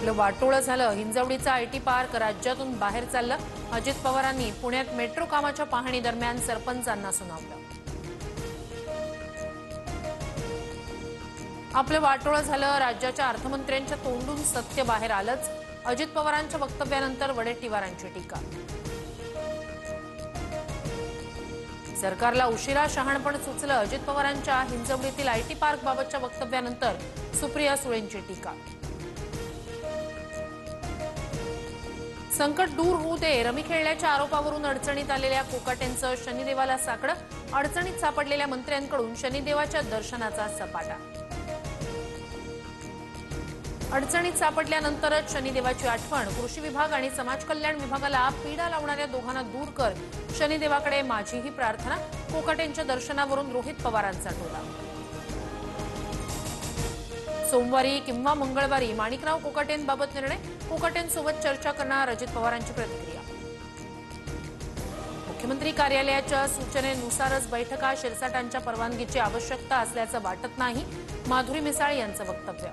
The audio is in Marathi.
आपलं वाटोळं झालं. हिंजवडीचा आयटी पार्क राज्यातून बाहेर चाललं. अजित पवारांनी पुण्यात मेट्रो कामाच्या पाहणी दरम्यान सरपंचांना सुनावलं. आपलं वाटोळं झालं. राज्याच्या अर्थमंत्र्यांच्या तोंडून सत्य बाहेर आलंच. अजित पवारांच्या वक्तव्यानंतर वडेट्टीवारांची टीका. सरकारला उशिरा शहाणपण सुचलं. अजित पवारांच्या हिंजवडीतील आयटी पार्क बाबतच्या वक्तव्यानंतर सुप्रिया सुळेंची टीका. संकट दूर होऊ दे. रमी खेळल्याच्या आरोपावरून अडचणीत आलेल्या कोकाटेंचं शनिदेवाला साकडं. अडचणीत सापडलेल्या मंत्र्यांकडून शनिदेवाच्या दर्शनाचा सपाटा. अडचणीत सापडल्यानंतरच शनिदेवाची आठवण. कृषी विभाग आणि समाज कल्याण विभागाला पीडा लावणाऱ्या दोघांना दूर कर. शनिदेवाकडे माझीही प्रार्थना. कोकाटेंच्या दर्शनावरून रोहित पवारांचा टोला. सोमवारी किंवा मंगळवारी माणिकराव कोकाटेंबाबत निर्णय. कोकाटेंसोबत चर्चा करणार अजित पवारांची प्रतिक्रिया. मुख्यमंत्री कार्यालयाच्या सूचनेनुसारच बैठका. शिरसाटांच्या परवानगीची आवश्यकता असल्याचं वाटत नाही. माधुरी मिसाळ यांचं वक्तव्य.